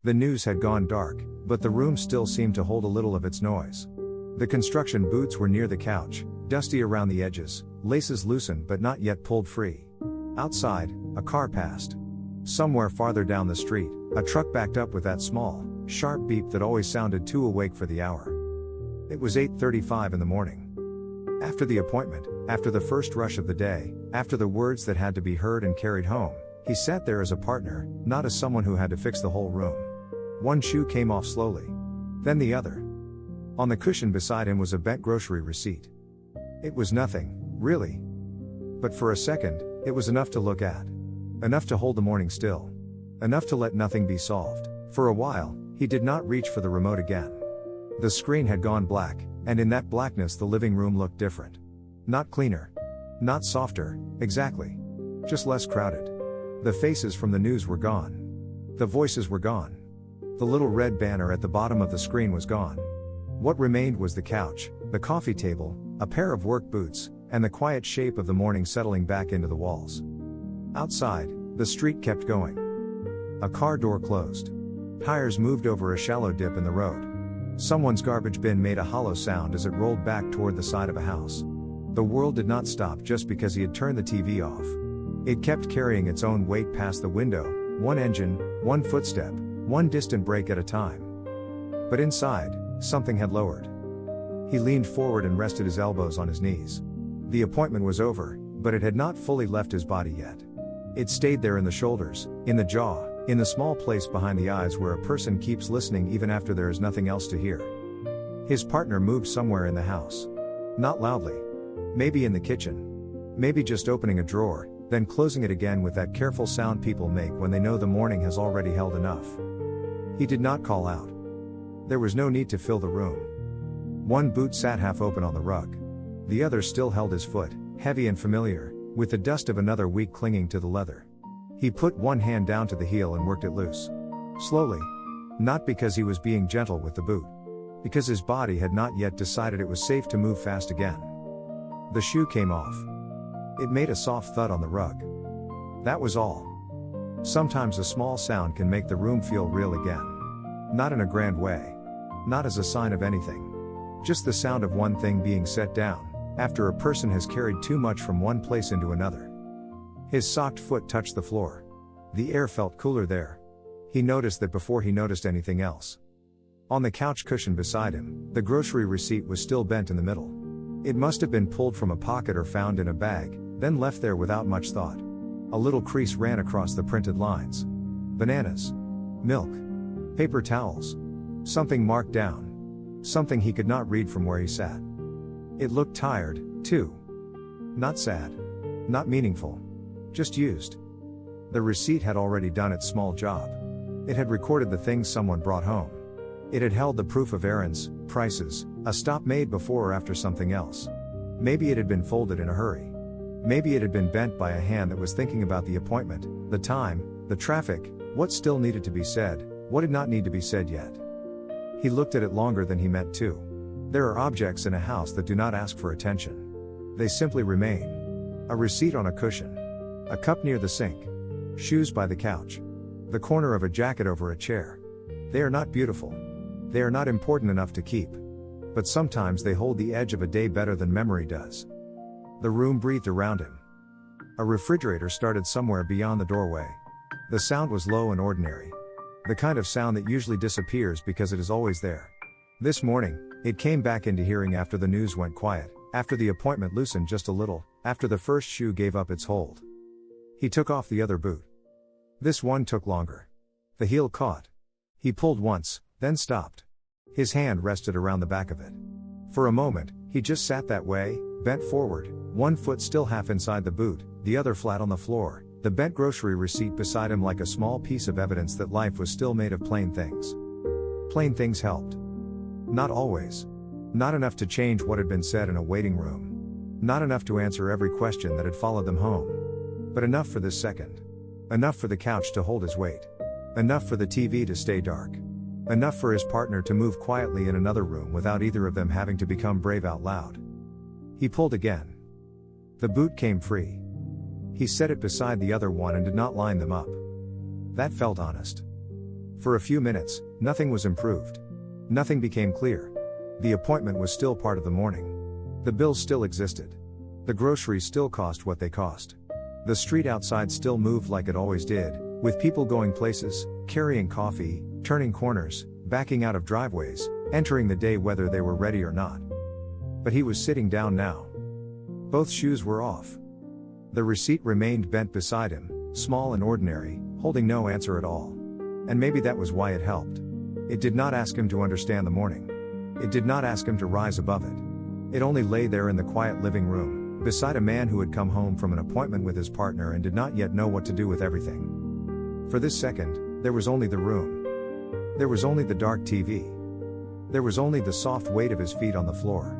The news had gone dark, but the room still seemed to hold a little of its noise. The construction boots were near the couch, dusty around the edges, laces loosened but not yet pulled free. Outside, a car passed. Somewhere farther down the street, a truck backed up with that small, sharp beep that always sounded too awake for the hour. It was 8:35 in the morning. After the appointment, after the first rush of the day, after the words that had to be heard and carried home, he sat there as a partner, not as someone who had to fix the whole room. One shoe came off slowly. Then the other. On the cushion beside him was a bent grocery receipt. It was nothing, really. But for a second, it was enough to look at. Enough to hold the morning still. Enough to let nothing be solved. For a while, he did not reach for the remote again. The screen had gone black, and in that blackness the living room looked different. Not cleaner. Not softer, exactly. Just less crowded. The faces from the news were gone. The voices were gone. The little red banner at the bottom of the screen was gone. What remained was the couch, the coffee table, a pair of work boots, and the quiet shape of the morning settling back into the walls. Outside, the street kept going. A car door closed. Tires moved over a shallow dip in the road. Someone's garbage bin made a hollow sound as it rolled back toward the side of a house. The world did not stop just because he had turned the TV off. It kept carrying its own weight past the window, one engine, one footstep, one distant break at a time. But inside, something had lowered. He leaned forward and rested his elbows on his knees. The appointment was over, but it had not fully left his body yet. It stayed there in the shoulders, in the jaw, in the small place behind the eyes where a person keeps listening even after there is nothing else to hear. His partner moved somewhere in the house. Not loudly. Maybe in the kitchen. Maybe just opening a drawer, then closing it again with that careful sound people make when they know the morning has already held enough. He did not call out. There was no need to fill the room. One boot sat half open on the rug. The other still held his foot, heavy and familiar, with the dust of another week clinging to the leather. He put one hand down to the heel and worked it loose. Slowly. Not because he was being gentle with the boot. Because his body had not yet decided it was safe to move fast again. The shoe came off. It made a soft thud on the rug. That was all. Sometimes a small sound can make the room feel real again. Not in a grand way. Not as a sign of anything. Just the sound of one thing being set down, after a person has carried too much from one place into another. His socked foot touched the floor. The air felt cooler there. He noticed that before he noticed anything else. On the couch cushion beside him, the grocery receipt was still bent in the middle. It must have been pulled from a pocket or found in a bag, then left there without much thought. A little crease ran across the printed lines. Bananas. Milk. Paper towels. Something marked down. Something he could not read from where he sat. It looked tired, too. Not sad. Not meaningful. Just used. The receipt had already done its small job. It had recorded the things someone brought home. It had held the proof of errands, prices, a stop made before or after something else. Maybe it had been folded in a hurry. Maybe it had been bent by a hand that was thinking about the appointment, the time, the traffic, what still needed to be said, what did not need to be said yet. He looked at it longer than he meant to. There are objects in a house that do not ask for attention. They simply remain. A receipt on a cushion. A cup near the sink. Shoes by the couch. The corner of a jacket over a chair. They are not beautiful. They are not important enough to keep. But sometimes they hold the edge of a day better than memory does. The room breathed around him. A refrigerator started somewhere beyond the doorway. The sound was low and ordinary. The kind of sound that usually disappears because it is always there. This morning, it came back into hearing after the news went quiet, after the appointment loosened just a little, after the first shoe gave up its hold. He took off the other boot. This one took longer. The heel caught. He pulled once, then stopped. His hand rested around the back of it. For a moment, he just sat that way, bent forward, one foot still half inside the boot, the other flat on the floor, the bent grocery receipt beside him like a small piece of evidence that life was still made of plain things. Plain things helped. Not always. Not enough to change what had been said in a waiting room. Not enough to answer every question that had followed them home. But enough for this second. Enough for the couch to hold his weight. Enough for the TV to stay dark. Enough for his partner to move quietly in another room without either of them having to become brave out loud. He pulled again. The boot came free. He set it beside the other one and did not line them up. That felt honest. For a few minutes, nothing was improved. Nothing became clear. The appointment was still part of the morning. The bills still existed. The groceries still cost what they cost. The street outside still moved like it always did, with people going places, carrying coffee, turning corners, backing out of driveways, entering the day whether they were ready or not. But he was sitting down now. Both shoes were off. The receipt remained bent beside him, small and ordinary, holding no answer at all. And maybe that was why it helped. It did not ask him to understand the morning. It did not ask him to rise above it. It only lay there in the quiet living room, beside a man who had come home from an appointment with his partner and did not yet know what to do with everything. For this second, there was only the room. There was only the dark TV. There was only the soft weight of his feet on the floor.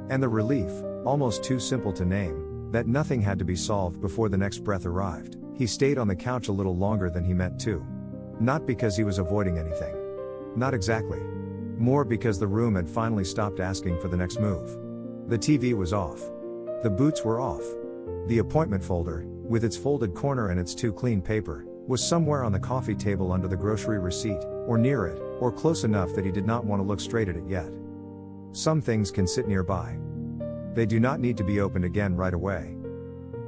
And the relief, almost too simple to name, that nothing had to be solved before the next breath arrived. He stayed on the couch a little longer than he meant to. Not because he was avoiding anything. Not exactly. More because the room had finally stopped asking for the next move. The TV was off. The boots were off. The appointment folder, with its folded corner and its too clean paper, was somewhere on the coffee table under the grocery receipt, or near it, or close enough that he did not want to look straight at it yet. Some things can sit nearby. They do not need to be opened again right away.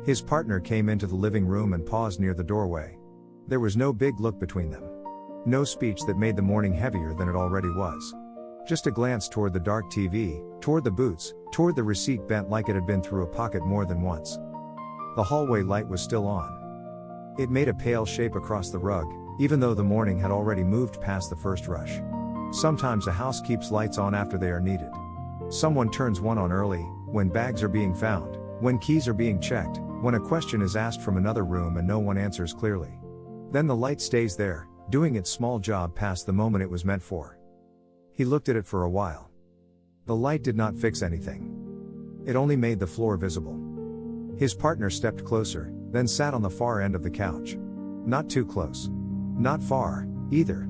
His partner came into the living room and paused near the doorway. There was no big look between them. No speech that made the morning heavier than it already was. Just a glance toward the dark TV, toward the boots, toward the receipt bent like it had been through a pocket more than once. The hallway light was still on. It made a pale shape across the rug, even though the morning had already moved past the first rush. Sometimes a house keeps lights on after they are needed. Someone turns one on early, when bags are being found, when keys are being checked, when a question is asked from another room and no one answers clearly. Then the light stays there, doing its small job past the moment it was meant for. He looked at it for a while. The light did not fix anything. It only made the floor visible. His partner stepped closer, then sat on the far end of the couch. Not too close. Not far, either.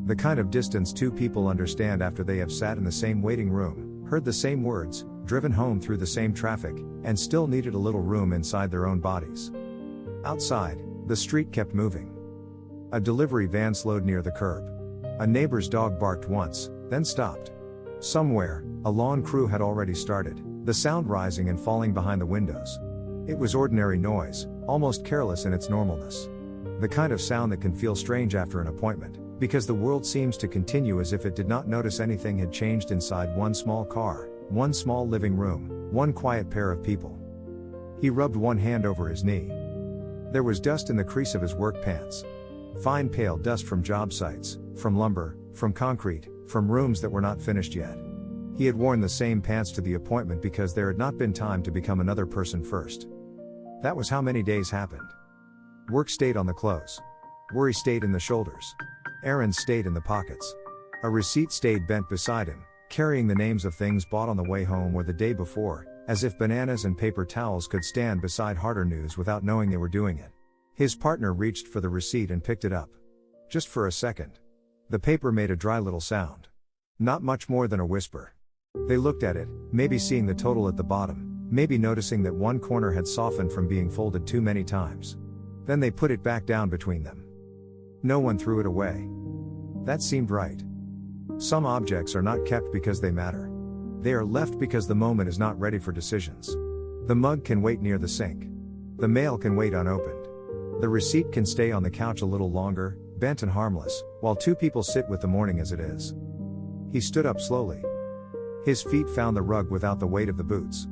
The kind of distance two people understand after they have sat in the same waiting room, heard the same words, driven home through the same traffic, and still needed a little room inside their own bodies. Outside, the street kept moving. A delivery van slowed near the curb. A neighbor's dog barked once, then stopped. Somewhere, a lawn crew had already started, the sound rising and falling behind the windows. It was ordinary noise, almost careless in its normalness. The kind of sound that can feel strange after an appointment, because the world seems to continue as if it did not notice anything had changed inside one small car, one small living room, one quiet pair of people. He rubbed one hand over his knee. There was dust in the crease of his work pants. Fine pale dust from job sites, from lumber, from concrete, from rooms that were not finished yet. He had worn the same pants to the appointment because there had not been time to become another person first. That was how many days happened. Work stayed on the clothes. Worry stayed in the shoulders. Errands stayed in the pockets. A receipt stayed bent beside him, carrying the names of things bought on the way home or the day before, as if bananas and paper towels could stand beside harder news without knowing they were doing it. His partner reached for the receipt and picked it up. Just for a second. The paper made a dry little sound. Not much more than a whisper. They looked at it, maybe seeing the total at the bottom, maybe noticing that one corner had softened from being folded too many times. Then they put it back down between them. No one threw it away. That seemed right. Some objects are not kept because they matter. They are left because the moment is not ready for decisions. The mug can wait near the sink. The mail can wait unopened. The receipt can stay on the couch a little longer, bent and harmless, while two people sit with the morning as it is. He stood up slowly. His feet found the rug without the weight of the boots.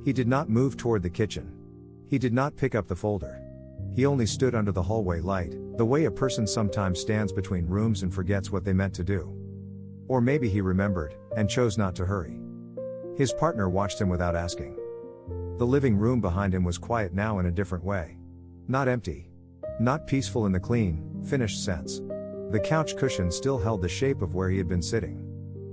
He did not move toward the kitchen. He did not pick up the folder. He only stood under the hallway light, the way a person sometimes stands between rooms and forgets what they meant to do. Or maybe he remembered, and chose not to hurry. His partner watched him without asking. The living room behind him was quiet now in a different way. Not empty. Not peaceful in the clean, finished sense. The couch cushion still held the shape of where he had been sitting.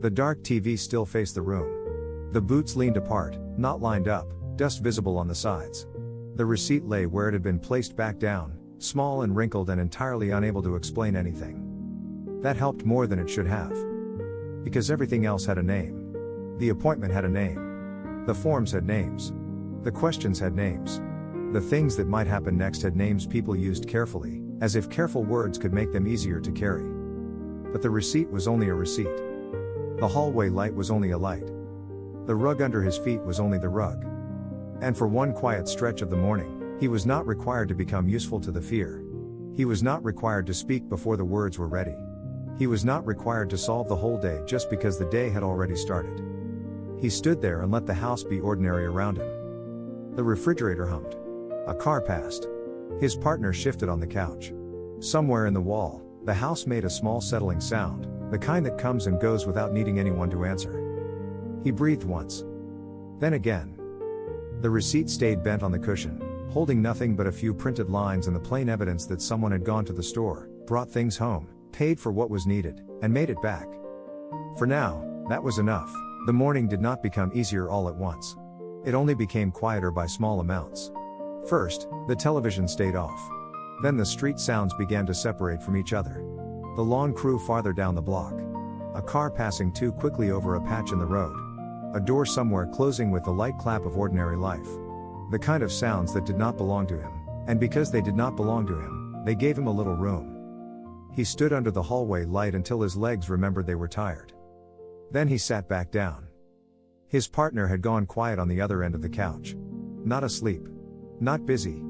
The dark TV still faced the room. The boots leaned apart, not lined up, dust visible on the sides. The receipt lay where it had been placed back down, small and wrinkled and entirely unable to explain anything. That helped more than it should have. Because everything else had a name. The appointment had a name. The forms had names. The questions had names. The things that might happen next had names people used carefully, as if careful words could make them easier to carry. But the receipt was only a receipt. The hallway light was only a light. The rug under his feet was only the rug. And for one quiet stretch of the morning, he was not required to become useful to the fear. He was not required to speak before the words were ready. He was not required to solve the whole day just because the day had already started. He stood there and let the house be ordinary around him. The refrigerator hummed. A car passed. His partner shifted on the couch. Somewhere in the wall, the house made a small settling sound, the kind that comes and goes without needing anyone to answer. He breathed once. Then again. The receipt stayed bent on the cushion, holding nothing but a few printed lines and the plain evidence that someone had gone to the store, brought things home, paid for what was needed, and made it back. For now, that was enough. The morning did not become easier all at once. It only became quieter by small amounts. First, the television stayed off. Then the street sounds began to separate from each other. The lawn crew farther down the block. A car passing too quickly over a patch in the road. A door somewhere closing with the light clap of ordinary life. The kind of sounds that did not belong to him, and because they did not belong to him, they gave him a little room. He stood under the hallway light until his legs remembered they were tired. Then he sat back down. His partner had gone quiet on the other end of the couch. Not asleep. Not busy.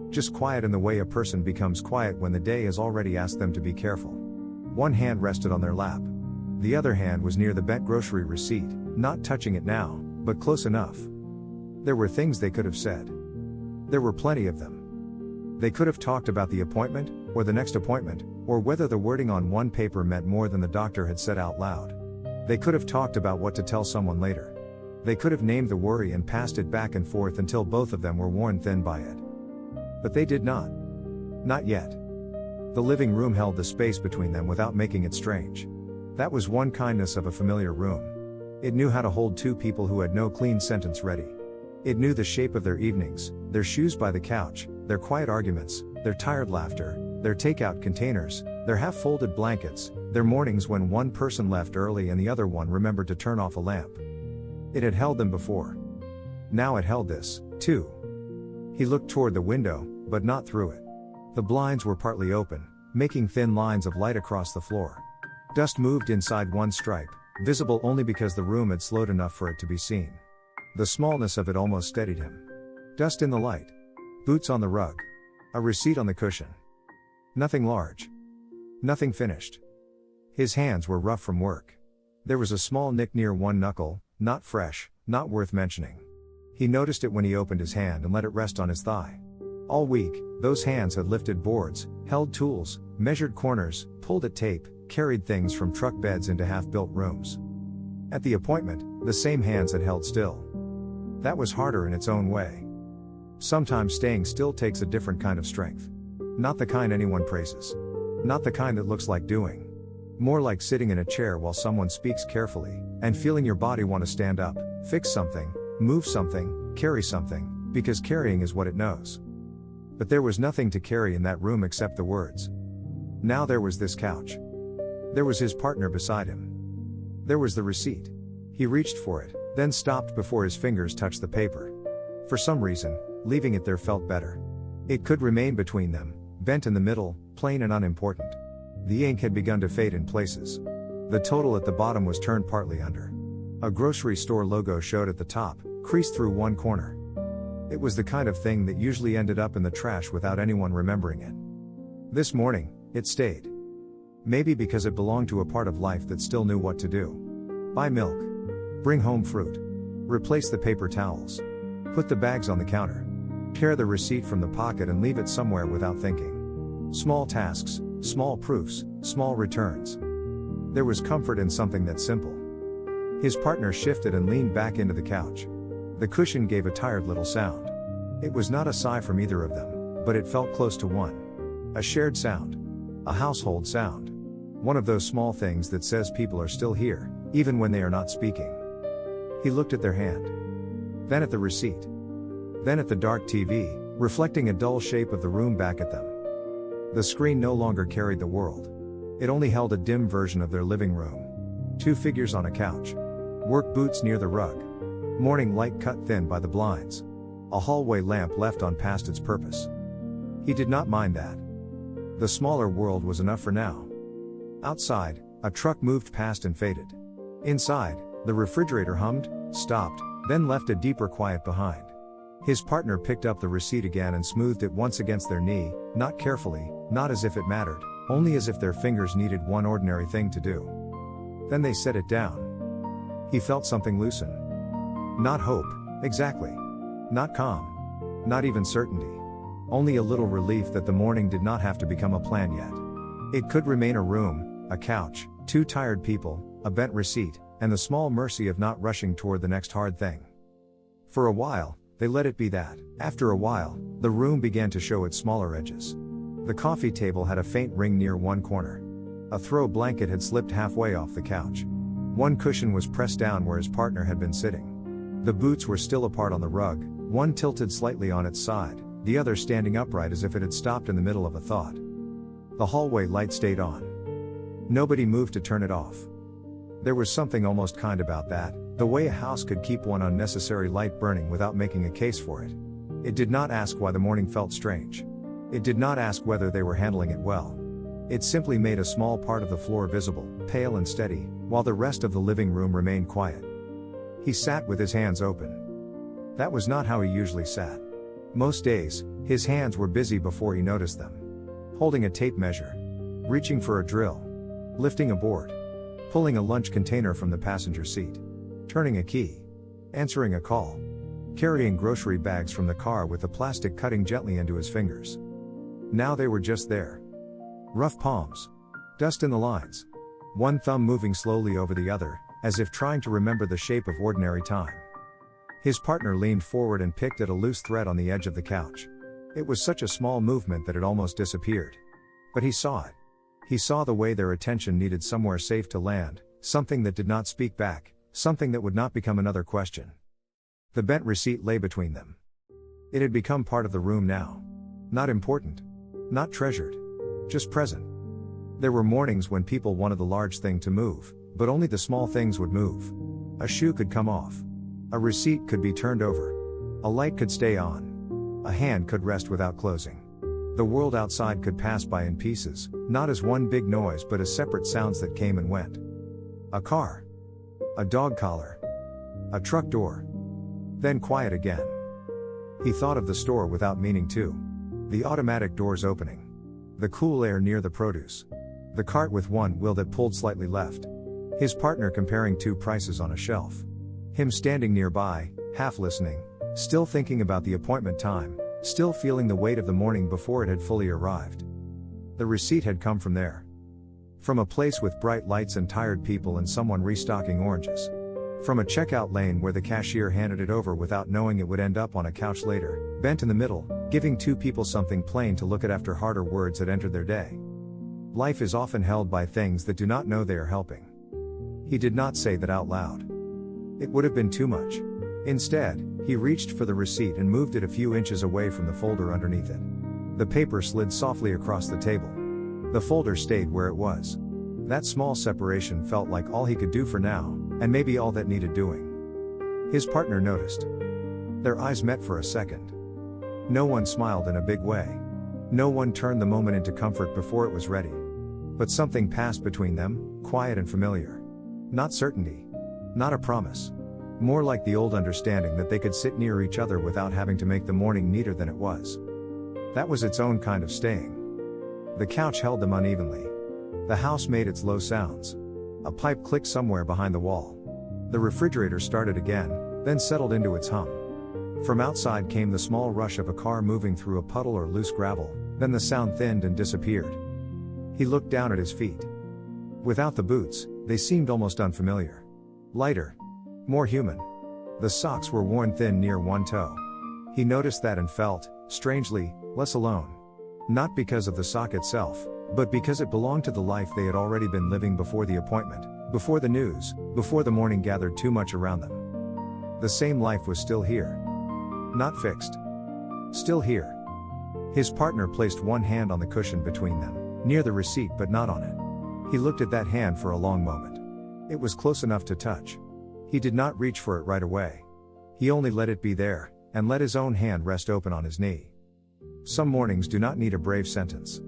Just quiet in the way a person becomes quiet when the day has already asked them to be careful. One hand rested on their lap. The other hand was near the bent grocery receipt, not touching it now, but close enough. There were things they could have said. There were plenty of them. They could have talked about the appointment, or the next appointment, or whether the wording on one paper meant more than the doctor had said out loud. They could have talked about what to tell someone later. They could have named the worry and passed it back and forth until both of them were worn thin by it. But they did not. Not yet. The living room held the space between them without making it strange. That was one kindness of a familiar room. It knew how to hold two people who had no clean sentence ready. It knew the shape of their evenings, their shoes by the couch, their quiet arguments, their tired laughter, their takeout containers, their half-folded blankets, their mornings when one person left early and the other one remembered to turn off a lamp. It had held them before. Now it held this, too. He looked toward the window, but not through it. The blinds were partly open, making thin lines of light across the floor. Dust moved inside one stripe, visible only because the room had slowed enough for it to be seen. The smallness of it almost steadied him. Dust in the light. Boots on the rug. A receipt on the cushion. Nothing large. Nothing finished. His hands were rough from work. There was a small nick near one knuckle, not fresh, not worth mentioning. He noticed it when he opened his hand and let it rest on his thigh. All week, those hands had lifted boards, held tools, measured corners, pulled at tape, carried things from truck beds into half-built rooms. At the appointment, the same hands had held still. That was harder in its own way. Sometimes staying still takes a different kind of strength. Not the kind anyone praises. Not the kind that looks like doing. More like sitting in a chair while someone speaks carefully, and feeling your body want to stand up, fix something, move something, carry something, because carrying is what it knows. But there was nothing to carry in that room except the words. Now there was this couch. There was his partner beside him. There was the receipt. He reached for it, then stopped before his fingers touched the paper. For some reason, leaving it there felt better. It could remain between them, bent in the middle, plain and unimportant. The ink had begun to fade in places. The total at the bottom was turned partly under. A grocery store logo showed at the top, creased through one corner. It was the kind of thing that usually ended up in the trash without anyone remembering it. This morning, it stayed. Maybe because it belonged to a part of life that still knew what to do. Buy milk. Bring home fruit. Replace the paper towels. Put the bags on the counter. Tear the receipt from the pocket and leave it somewhere without thinking. Small tasks, small proofs, small returns. There was comfort in something that simple. His partner shifted and leaned back into the couch. The cushion gave a tired little sound. It was not a sigh from either of them, but it felt close to one. A shared sound. A household sound. One of those small things that says people are still here, even when they are not speaking. He looked at their hand. Then at the receipt. Then at the dark TV, reflecting a dull shape of the room back at them. The screen no longer carried the world. It only held a dim version of their living room. Two figures on a couch. Work boots near the rug. Morning light cut thin by the blinds. A hallway lamp left on past its purpose. He did not mind that. The smaller world was enough for now. Outside, A truck moved past and faded. Inside, the refrigerator hummed, stopped, then left a deeper quiet behind. His partner picked up the receipt again and smoothed it once against their knee, not carefully, not as if it mattered, only as if their fingers needed one ordinary thing to do. Then they set it down. He felt something loosen. Not hope, exactly. Not calm. Not even certainty. Only a little relief that the morning did not have to become a plan yet. It could remain a room, a couch, two tired people, a bent receipt, and the small mercy of not rushing toward the next hard thing. For a while, they let it be that. After a while, the room began to show its smaller edges. The coffee table had a faint ring near one corner. A throw blanket had slipped halfway off the couch. One cushion was pressed down where his partner had been sitting. The boots were still apart on the rug, one tilted slightly on its side, the other standing upright as if it had stopped in the middle of a thought. The hallway light stayed on. Nobody moved to turn it off. There was something almost kind about that, the way a house could keep one unnecessary light burning without making a case for it. It did not ask why the morning felt strange. It did not ask whether they were handling it well. It simply made a small part of the floor visible, pale and steady, while the rest of the living room remained quiet. He sat with his hands open. That was not how he usually sat. Most days, his hands were busy before he noticed them. Holding a tape measure. Reaching for a drill. Lifting a board. Pulling a lunch container from the passenger seat. Turning a key. Answering a call. Carrying grocery bags from the car with the plastic cutting gently into his fingers. Now they were just there. Rough palms. Dust in the lines. One thumb moving slowly over the other, as if trying to remember the shape of ordinary time. His partner leaned forward and picked at a loose thread on the edge of the couch. It was such a small movement that it almost disappeared. But he saw it. He saw the way their attention needed somewhere safe to land, something that did not speak back, something that would not become another question. The bent receipt lay between them. It had become part of the room now. Not important. Not treasured. Just present. There were mornings when people wanted the large thing to move, but only the small things would move. A shoe could come off. A receipt could be turned over. A light could stay on. A hand could rest without closing. The world outside could pass by in pieces, not as one big noise but as separate sounds that came and went. A car. A dog collar. A truck door. Then quiet again. He thought of the store without meaning to. The automatic doors opening. The cool air near the produce. The cart with one wheel that pulled slightly left. His partner comparing two prices on a shelf. Him standing nearby, half listening, still thinking about the appointment time, still feeling the weight of the morning before it had fully arrived. The receipt had come from there. From a place with bright lights and tired people and someone restocking oranges. From a checkout lane where the cashier handed it over without knowing it would end up on a couch later, bent in the middle, giving two people something plain to look at after harder words had entered their day. Life is often held by things that do not know they are helping. He did not say that out loud. It would have been too much. Instead, he reached for the receipt and moved it a few inches away from the folder underneath it. The paper slid softly across the table. The folder stayed where it was. That small separation felt like all he could do for now, and maybe all that needed doing. His partner noticed. Their eyes met for a second. No one smiled in a big way. No one turned the moment into comfort before it was ready. But something passed between them, quiet and familiar. Not certainty. Not a promise. More like the old understanding that they could sit near each other without having to make the morning neater than it was. That was its own kind of staying. The couch held them unevenly. The house made its low sounds. A pipe clicked somewhere behind the wall. The refrigerator started again, then settled into its hum. From outside came the small rush of a car moving through a puddle or loose gravel, then the sound thinned and disappeared. He looked down at his feet. Without the boots, they seemed almost unfamiliar. Lighter. More human. The socks were worn thin near one toe. He noticed that and felt, strangely, less alone. Not because of the sock itself, but because it belonged to the life they had already been living before the appointment, before the news, before the morning gathered too much around them. The same life was still here. Not fixed. Still here. His partner placed one hand on the cushion between them, near the receipt but not on it. He looked at that hand for a long moment. It was close enough to touch. He did not reach for it right away. He only let it be there, and let his own hand rest open on his knee. Some mornings do not need a brave sentence.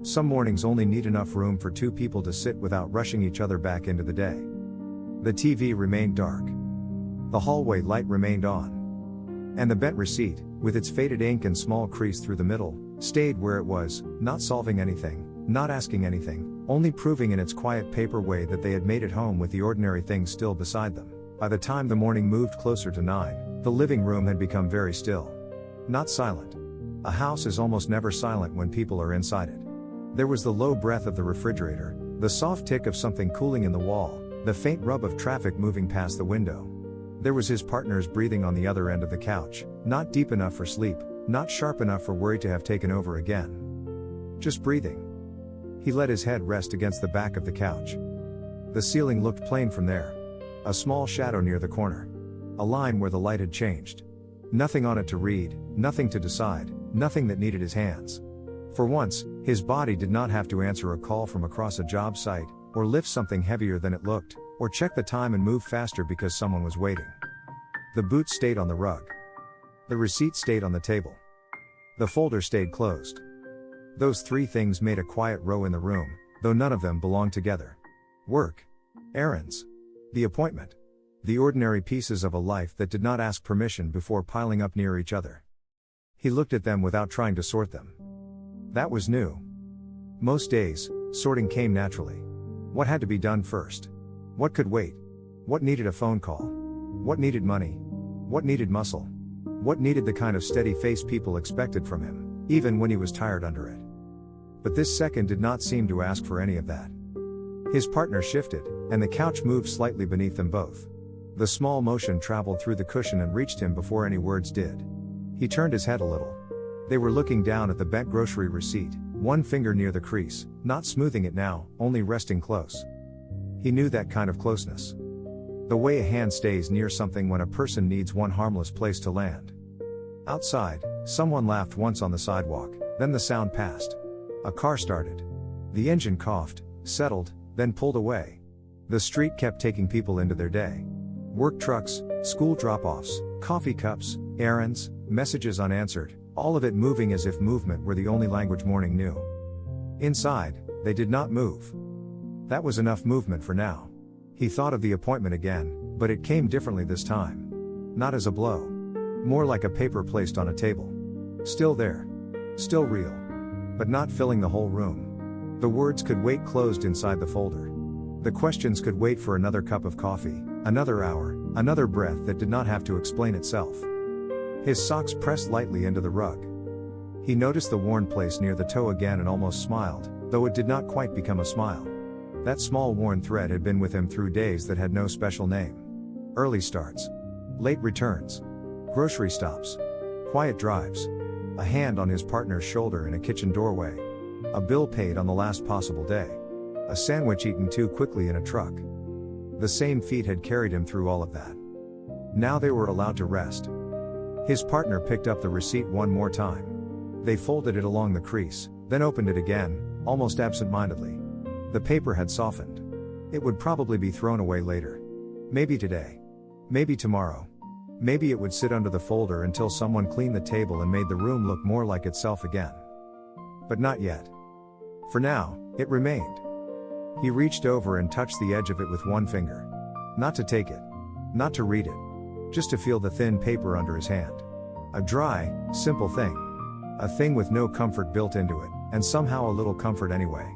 Some mornings only need enough room for two people to sit without rushing each other back into the day. The TV remained dark. The hallway light remained on. And the bent receipt, with its faded ink and small crease through the middle, stayed where it was, not solving anything, not asking anything, only proving in its quiet paper way that they had made it home with the ordinary things still beside them. By the time the morning moved closer to 9, the living room had become very still. Not silent. A house is almost never silent when people are inside it. There was the low breath of the refrigerator, the soft tick of something cooling in the wall, the faint rub of traffic moving past the window. There was his partner's breathing on the other end of the couch, not deep enough for sleep, not sharp enough for worry to have taken over again. Just breathing. He let his head rest against the back of the couch. The ceiling looked plain from there. A small shadow near the corner. A line where the light had changed. Nothing on it to read, nothing to decide, nothing that needed his hands. For once, his body did not have to answer a call from across a job site, or lift something heavier than it looked, or check the time and move faster because someone was waiting. The boots stayed on the rug. The receipt stayed on the table. The folder stayed closed. Those three things made a quiet row in the room, though none of them belonged together. Work. Errands. The appointment. The ordinary pieces of a life that did not ask permission before piling up near each other. He looked at them without trying to sort them. That was new. Most days, sorting came naturally. What had to be done first? What could wait? What needed a phone call? What needed money? What needed muscle? What needed the kind of steady face people expected from him, even when he was tired under it? But this second did not seem to ask for any of that. His partner shifted, and the couch moved slightly beneath them both. The small motion traveled through the cushion and reached him before any words did. He turned his head a little. They were looking down at the bent grocery receipt, one finger near the crease, not smoothing it now, only resting close. He knew that kind of closeness. The way a hand stays near something when a person needs one harmless place to land. Outside, someone laughed once on the sidewalk, then the sound passed. A car started. The engine coughed, settled, then pulled away. The street kept taking people into their day. Work trucks, school drop-offs, coffee cups, errands, messages unanswered, all of it moving as if movement were the only language morning knew. Inside, they did not move. That was enough movement for now. He thought of the appointment again, but it came differently this time. Not as a blow. More like a paper placed on a table. Still there. Still real. But not filling the whole room. The words could wait closed inside the folder. The questions could wait for another cup of coffee, another hour, another breath that did not have to explain itself. His socks pressed lightly into the rug. He noticed the worn place near the toe again and almost smiled, though it did not quite become a smile. That small worn thread had been with him through days that had no special name. Early starts. Late returns. Grocery stops. Quiet drives. A hand on his partner's shoulder in a kitchen doorway. A bill paid on the last possible day. A sandwich eaten too quickly in a truck. The same feet had carried him through all of that. Now they were allowed to rest. His partner picked up the receipt one more time. They folded it along the crease, then opened it again, almost absent-mindedly. The paper had softened. It would probably be thrown away later. Maybe today. Maybe tomorrow. Maybe it would sit under the folder until someone cleaned the table and made the room look more like itself again. But not yet. For now, it remained. He reached over and touched the edge of it with one finger. Not to take it. Not to read it. Just to feel the thin paper under his hand. A dry, simple thing. A thing with no comfort built into it, and somehow a little comfort anyway.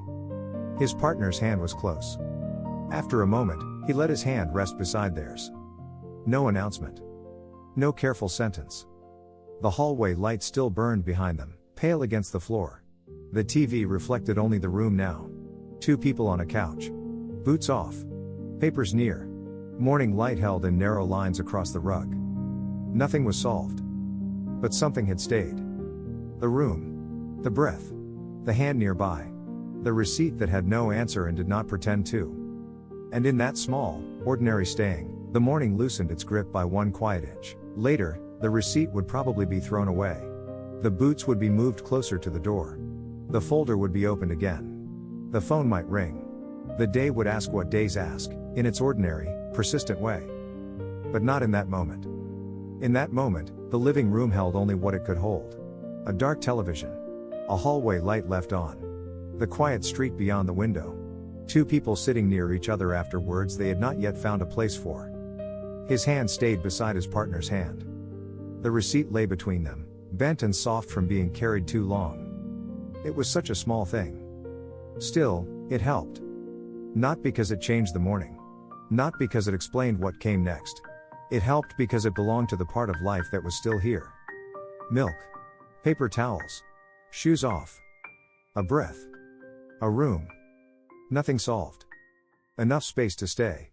His partner's hand was close. After a moment, he let his hand rest beside theirs. No announcement. No careful sentence. The hallway light still burned behind them, pale against the floor. The TV reflected only the room now. Two people on a couch. Boots off. Papers near. Morning light held in narrow lines across the rug. Nothing was solved. But something had stayed. The room. The breath. The hand nearby. The receipt that had no answer and did not pretend to. And in that small, ordinary staying, the morning loosened its grip by one quiet inch. Later, the receipt would probably be thrown away. The boots would be moved closer to the door. The folder would be opened again. The phone might ring. The day would ask what days ask, in its ordinary, persistent way. But not in that moment. In that moment, the living room held only what it could hold. A dark television. A hallway light left on. The quiet street beyond the window. Two people sitting near each other after words they had not yet found a place for. His hand stayed beside his partner's hand. The receipt lay between them, bent and soft from being carried too long. It was such a small thing. Still, it helped. Not because it changed the morning. Not because it explained what came next. It helped because it belonged to the part of life that was still here. Milk. Paper towels. Shoes off. A breath. A room. Nothing solved. Enough space to stay.